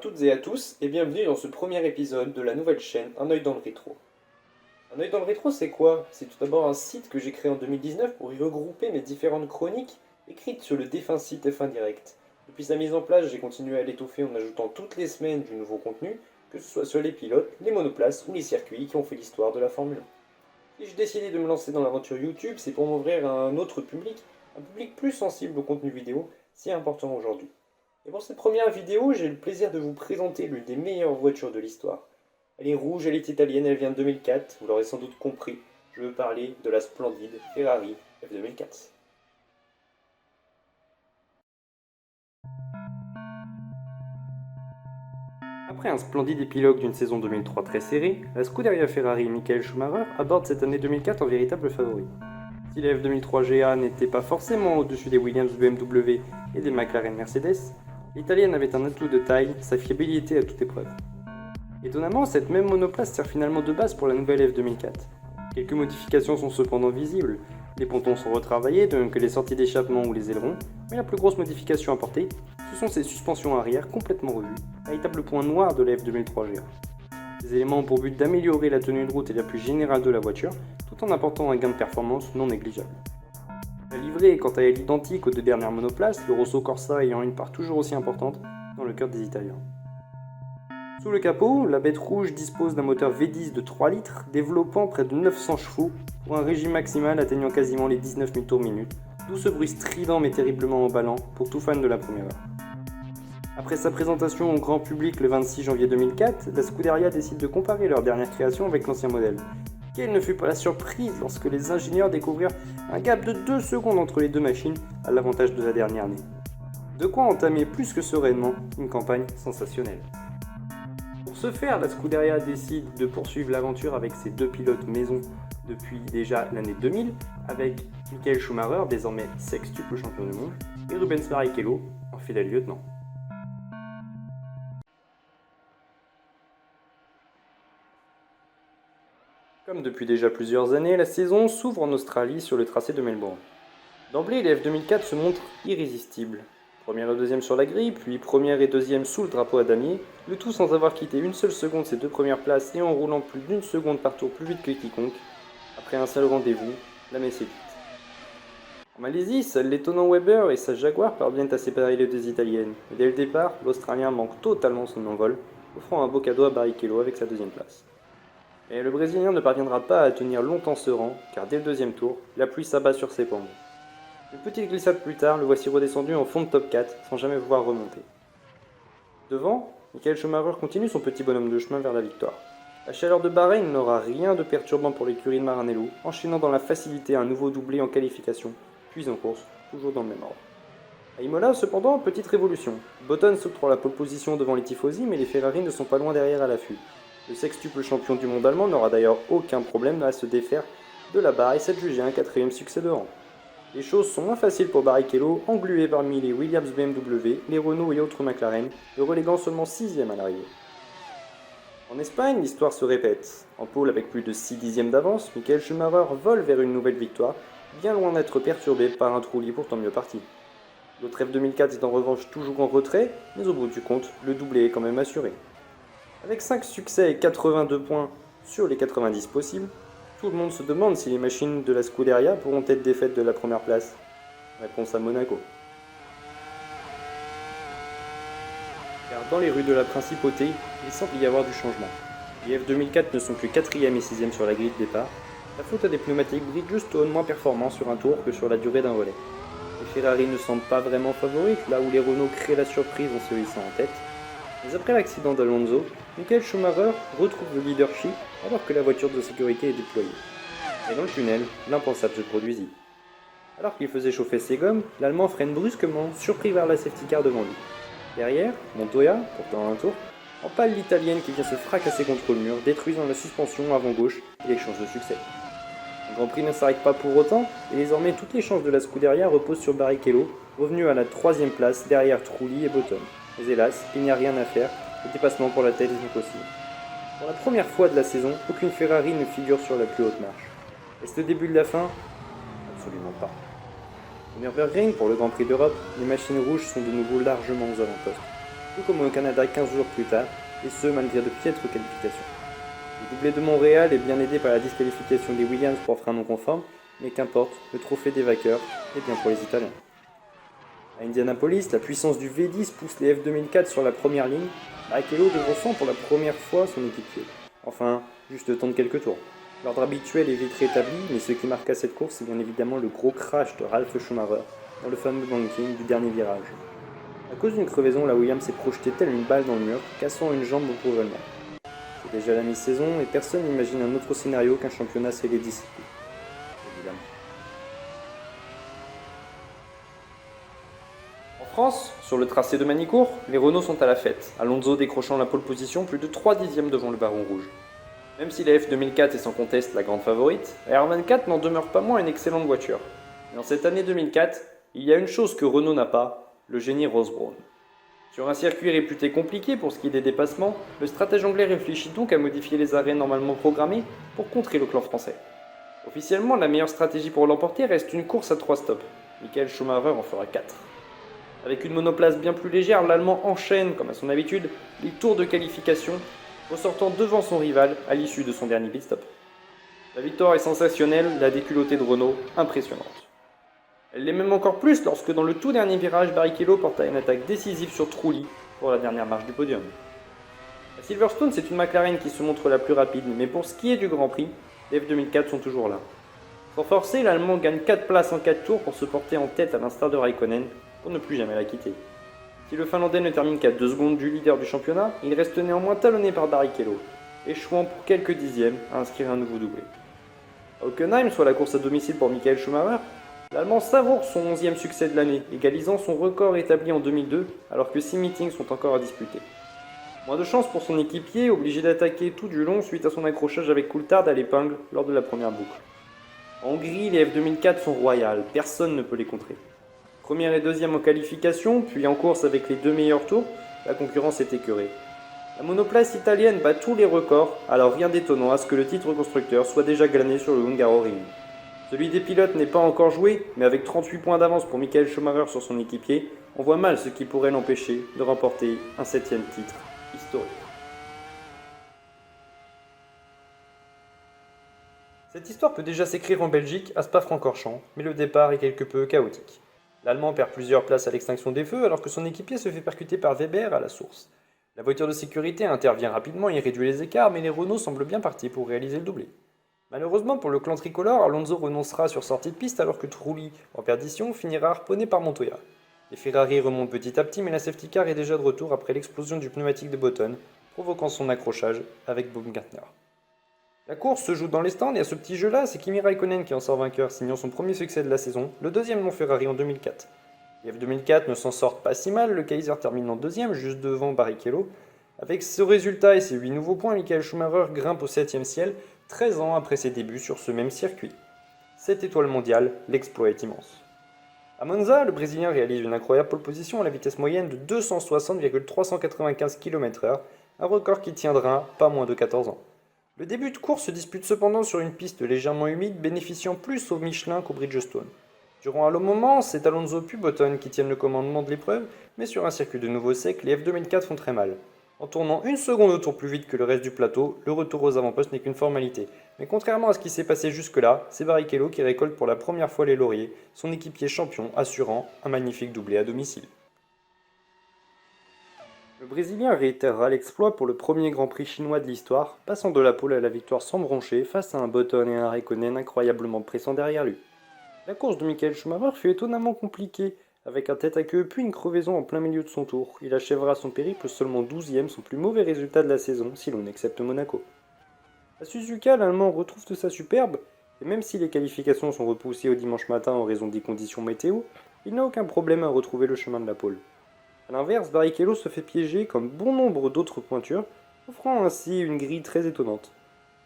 toutes et à tous et bienvenue dans ce premier épisode de la nouvelle chaîne Un œil dans le rétro. Un œil dans le rétro, c'est quoi? C'est tout d'abord un site que j'ai créé en 2019 pour y regrouper mes différentes chroniques écrites sur le défunt site F1 Direct. Depuis sa mise en place, j'ai continué à l'étoffer en ajoutant toutes les semaines du nouveau contenu, que ce soit sur les pilotes, les monoplaces ou les circuits qui ont fait l'histoire de la Formule 1. Si j'ai décidé de me lancer dans l'aventure YouTube, c'est pour m'ouvrir à un public plus sensible au contenu vidéo, si important aujourd'hui. Et pour cette première vidéo, j'ai le plaisir de vous présenter l'une des meilleures voitures de l'histoire. Elle est rouge, elle est italienne, elle vient de 2004, vous l'aurez sans doute compris, je veux parler de la splendide Ferrari F2004. Après un splendide épilogue d'une saison 2003 très serrée, la Scuderia Ferrari Michael Schumacher aborde cette année 2004 en véritable favori. Si la F2003 GA n'était pas forcément au-dessus des Williams BMW et des McLaren Mercedes, l'italienne avait un atout de taille, sa fiabilité à toute épreuve. Étonnamment, cette même monoplace sert finalement de base pour la nouvelle F2004. Quelques modifications sont cependant visibles, les pontons sont retravaillés, de même que les sorties d'échappement ou les ailerons, mais la plus grosse modification apportée, ce sont ses suspensions arrière complètement revues, véritable point noir de la F2003 GA. Ces éléments ont pour but d'améliorer la tenue de route et l'appui général de la voiture, tout en apportant un gain de performance non négligeable. La livrée est quant à elle identique aux deux dernières monoplaces, le Rosso Corsa ayant une part toujours aussi importante dans le cœur des Italiens. Sous le capot, la bête rouge dispose d'un moteur V10 de 3 litres, développant près de 900 chevaux pour un régime maximal atteignant quasiment les 19 000 tours minute, d'où ce bruit strident mais terriblement emballant pour tout fan de la première heure. Après sa présentation au grand public le 26 janvier 2004, la Scuderia décide de comparer leur dernière création avec l'ancien modèle. Quelle ne fut pas la surprise lorsque les ingénieurs découvrirent un gap de 2 secondes entre les deux machines à l'avantage de la dernière née. De quoi entamer plus que sereinement une campagne sensationnelle. Pour ce faire, la Scuderia décide de poursuivre l'aventure avec ses deux pilotes maison depuis déjà l'année 2000, avec Michael Schumacher, désormais sextuple champion du monde, et Rubens Barrichello, en fidèle lieutenant. Comme depuis déjà plusieurs années, la saison s'ouvre en Australie sur le tracé de Melbourne. D'emblée, les F2004 se montrent irrésistibles. Première et deuxième sur la grille, puis première et deuxième sous le drapeau à damier, le tout sans avoir quitté une seule seconde ses deux premières places et en roulant plus d'une seconde par tour plus vite que quiconque. Après un seul rendez-vous, la messe est dite. En Malaisie, seul l'étonnant Weber et sa Jaguar parviennent à séparer les deux Italiennes, et dès le départ, l'Australien manque totalement son envol, offrant un beau cadeau à Barrichello avec sa deuxième place. Mais le Brésilien ne parviendra pas à tenir longtemps ce rang, car dès le deuxième tour, la pluie s'abat sur ses pommes. Une petite glissade plus tard, le voici redescendu en fond de top 4, sans jamais pouvoir remonter. Devant, Michael Schumacher continue son petit bonhomme de chemin vers la victoire. La chaleur de Bahreïn n'aura rien de perturbant pour l'écurie de Maranello, enchaînant dans la facilité un nouveau doublé en qualification, puis en course, toujours dans le même ordre. À Imola, cependant, petite révolution. Button s'octroie la pole position devant les tifosi, mais les Ferrari ne sont pas loin derrière à l'affût. Le sextuple champion du monde allemand n'aura d'ailleurs aucun problème à se défaire de la barre et s'adjuger un quatrième succès de rang. Les choses sont moins faciles pour Barrichello, englué parmi les Williams BMW, les Renault et autres McLaren, le reléguant seulement 6ème à l'arrivée. En Espagne, l'histoire se répète. En pôle avec plus de 6 dixièmes d'avance, Michael Schumacher vole vers une nouvelle victoire, bien loin d'être perturbé par un Trulli pourtant mieux parti. L'autre F2004 est en revanche toujours en retrait, mais au bout du compte, le doublé est quand même assuré. Avec 5 succès et 82 points sur les 90 possibles, tout le monde se demande si les machines de la Scuderia pourront être défaites de la première place. Réponse à Monaco. Car dans les rues de la Principauté, il semble y avoir du changement. Les F2004 ne sont que 4ème et 6ème sur la grille de départ. La faute à des pneumatiques Bridgestone juste moins performants sur un tour que sur la durée d'un relais. Les Ferrari ne semblent pas vraiment favorites, là où les Renault créent la surprise en se hissant en tête. Mais après l'accident d'Alonso, Michael Schumacher retrouve le leadership alors que la voiture de sécurité est déployée. Et dans le tunnel, l'impensable se produisit. Alors qu'il faisait chauffer ses gommes, l'Allemand freine brusquement, surpris vers la safety car devant lui. Derrière, Montoya, pourtant à un tour, empale l'Italienne qui vient se fracasser contre le mur, détruisant la suspension avant gauche et les chances de succès. Le Grand Prix ne s'arrête pas pour autant, et désormais toutes les chances de la Scuderia reposent sur Barrichello, revenu à la 3ème place derrière Trulli et Button. Mais hélas, il n'y a rien à faire, le dépassement pour la tête est impossible. Pour la première fois de la saison, aucune Ferrari ne figure sur la plus haute marche. Est-ce le début de la fin? Absolument pas. Au Nürburgring, pour le Grand Prix d'Europe, les machines rouges sont de nouveau largement aux avant-postes. tout comme au Canada 15 jours plus tard, et ce malgré de piètres qualifications. Le doublé de Montréal est bien aidé par la disqualification des Williams pour frein non conforme, mais qu'importe, le trophée des vainqueurs est bien pour les Italiens. À Indianapolis, la puissance du V10 pousse les F2004 sur la première ligne, Barrichello devançant pour la première fois son équipier. Enfin, juste le temps de quelques tours. L'ordre habituel est vite rétabli, mais ce qui marqua cette course, c'est bien évidemment le gros crash de Ralf Schumacher dans le fameux banking du dernier virage. À cause d'une crevaison, la Williams s'est projetée telle une balle dans le mur, cassant une jambe au couronnement. C'est déjà la mi-saison et personne n'imagine un autre scénario qu'un championnat serré d'ici. Évidemment. En France, sur le tracé de Manicourt, les Renault sont à la fête, Alonso décrochant la pole position plus de 3 dixièmes devant le Baron Rouge. Même si la F2004 est sans conteste la grande favorite, la R24 n'en demeure pas moins une excellente voiture. Et dans cette année 2004, il y a une chose que Renault n'a pas, le génie Ross Brawn. Sur un circuit réputé compliqué pour ce qui est des dépassements, le stratège anglais réfléchit donc à modifier les arrêts normalement programmés pour contrer le clan français. Officiellement, la meilleure stratégie pour l'emporter reste une course à 3 stops. Michael Schumacher en fera 4. Avec une monoplace bien plus légère, l'Allemand enchaîne, comme à son habitude, les tours de qualification, ressortant devant son rival à l'issue de son dernier pit stop. La victoire est sensationnelle, la déculottée de Renault impressionnante. Elle l'est même encore plus lorsque dans le tout dernier virage, Barrichello porta une attaque décisive sur Trulli pour la dernière marche du podium. À Silverstone, c'est une McLaren qui se montre la plus rapide, mais pour ce qui est du Grand Prix, les F2004 sont toujours là. Sans forcer, l'Allemand gagne 4 places en 4 tours pour se porter en tête à l'instar de Raikkonen, pour ne plus jamais la quitter. Si le Finlandais ne termine qu'à 2 secondes du leader du championnat, il reste néanmoins talonné par Barrichello, échouant pour quelques dixièmes à inscrire un nouveau doublé. À Hockenheim, soit la course à domicile pour Michael Schumacher, l'Allemand savoure son 11e succès de l'année, égalisant son record établi en 2002 alors que 6 meetings sont encore à disputer. Moins de chance pour son équipier, obligé d'attaquer tout du long suite à son accrochage avec Coulthard à l'épingle lors de la première boucle. En Hongrie, les F2004 sont royales, personne ne peut les contrer. Première et deuxième en qualification, puis en course avec les 2 meilleurs tours, la concurrence est écœurée. La monoplace italienne bat tous les records, alors rien d'étonnant à ce que le titre constructeur soit déjà glané sur le Hungaroring. Celui des pilotes n'est pas encore joué, mais avec 38 points d'avance pour Michael Schumacher sur son équipier, on voit mal ce qui pourrait l'empêcher de remporter un 7e titre historique. Cette histoire peut déjà s'écrire en Belgique, à Spa-Francorchamps, mais le départ est quelque peu chaotique. L'Allemand perd plusieurs places à l'extinction des feux alors que son équipier se fait percuter par Weber à la source. La voiture de sécurité intervient rapidement et réduit les écarts, mais les Renault semblent bien partis pour réaliser le doublé. Malheureusement pour le clan tricolore, Alonso renoncera sur sortie de piste alors que Trulli, en perdition, finira harponné par Montoya. Les Ferrari remontent petit à petit mais la safety car est déjà de retour après l'explosion du pneumatique de Button, provoquant son accrochage avec Baumgartner. La course se joue dans les stands et à ce petit jeu-là, c'est Kimi Raikkonen qui en sort vainqueur, signant son premier succès de la saison, le deuxième non Ferrari en 2004. Les F2004 ne s'en sortent pas si mal, le Kaiser termine en deuxième, juste devant Barrichello. Avec ce résultat et ses 8 nouveaux points, Michael Schumacher grimpe au 7e ciel, 13 ans après ses débuts sur ce même circuit. 7 étoiles mondiales, l'exploit est immense. À Monza, le Brésilien réalise une incroyable pole position à la vitesse moyenne de 260,395 km/h, un record qui tiendra pas moins de 14 ans. Le début de course se dispute cependant sur une piste légèrement humide, bénéficiant plus au Michelin qu'au Bridgestone. Durant un long moment, c'est Alonso puis Button qui tiennent le commandement de l'épreuve, mais sur un circuit de nouveau sec, les F2004 font très mal. En tournant une seconde au tour plus vite que le reste du plateau, le retour aux avant-postes n'est qu'une formalité. Mais contrairement à ce qui s'est passé jusque-là, c'est Barrichello qui récolte pour la première fois les lauriers, son équipier champion assurant un magnifique doublé à domicile. Le Brésilien réitérera l'exploit pour le premier Grand Prix chinois de l'histoire, passant de la pole à la victoire sans broncher face à un Button et un Raikkonen incroyablement pressants derrière lui. La course de Michael Schumacher fut étonnamment compliquée, avec un tête-à-queue puis une crevaison en plein milieu de son tour. Il achèvera son périple seulement 12e, son plus mauvais résultat de la saison, si l'on accepte Monaco. À Suzuka, l'Allemand retrouve de sa superbe, et même si les qualifications sont repoussées au dimanche matin en raison des conditions météo, il n'a aucun problème à retrouver le chemin de la pole. A l'inverse, Barrichello se fait piéger comme bon nombre d'autres pointures, offrant ainsi une grille très étonnante.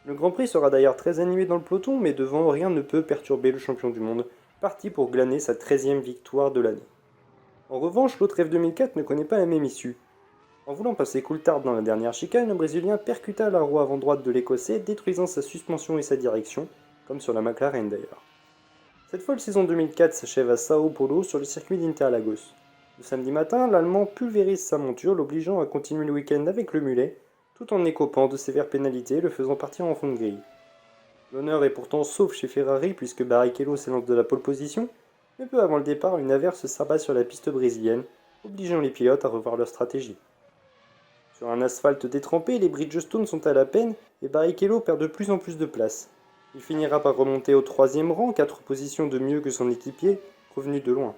Le Grand Prix sera d'ailleurs très animé dans le peloton, mais devant rien ne peut perturber le champion du monde, parti pour glaner sa 13e victoire de l'année. En revanche, l'autre F2004 ne connaît pas la même issue. En voulant passer Coulthard dans la dernière chicane, le Brésilien percuta la roue avant droite de l'Écossais, détruisant sa suspension et sa direction, comme sur la McLaren d'ailleurs. Cette folle saison 2004 s'achève à Sao Paulo sur le circuit d'Interlagos. Le samedi matin, l'Allemand pulvérise sa monture, l'obligeant à continuer le week-end avec le mulet, tout en écopant de sévères pénalités, le faisant partir en fond de grille. L'honneur est pourtant sauf chez Ferrari puisque Barrichello s'élance de la pole position, mais peu avant le départ, une averse s'abat sur la piste brésilienne, obligeant les pilotes à revoir leur stratégie. Sur un asphalte détrempé, les Bridgestone sont à la peine et Barrichello perd de plus en plus de place. Il finira par remonter au 3e rang, 4 positions de mieux que son équipier, revenu de loin.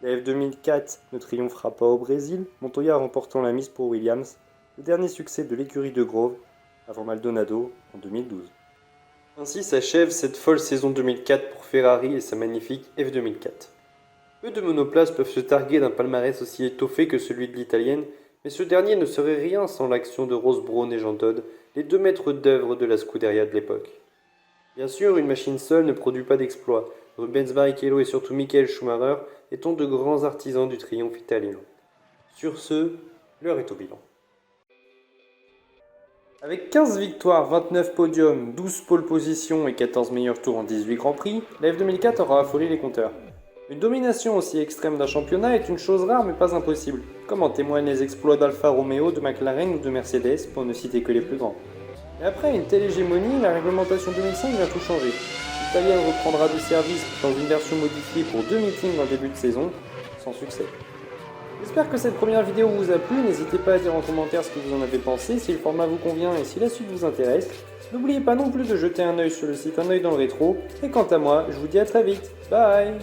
La F2004 ne triomphera pas au Brésil, Montoya remportant la mise pour Williams, le dernier succès de l'écurie de Grove, avant Maldonado en 2012. Ainsi s'achève cette folle saison 2004 pour Ferrari et sa magnifique F2004. Peu de monoplaces peuvent se targuer d'un palmarès aussi étoffé que celui de l'italienne, mais ce dernier ne serait rien sans l'action de Ross Brawn et Jean Todt, les 2 maîtres d'œuvre de la Scuderia de l'époque. Bien sûr, une machine seule ne produit pas d'exploits. Rubens Barrichello et surtout Michael Schumacher étant de grands artisans du triomphe italien. Sur ce, l'heure est au bilan. Avec 15 victoires, 29 podiums, 12 pole positions et 14 meilleurs tours en 18 Grands Prix, la F2004 aura affolé les compteurs. Une domination aussi extrême d'un championnat est une chose rare mais pas impossible, comme en témoignent les exploits d'Alfa Romeo, de McLaren ou de Mercedes, pour ne citer que les plus grands. Mais après une telle hégémonie, la réglementation 2005 vient tout changer. L'italienne reprendra du service dans une version modifiée pour 2 meetings en début de saison, sans succès. J'espère que cette première vidéo vous a plu, n'hésitez pas à dire en commentaire ce que vous en avez pensé, si le format vous convient et si la suite vous intéresse. N'oubliez pas non plus de jeter un œil sur le site Un œil dans le rétro, et quant à moi, je vous dis à très vite, bye.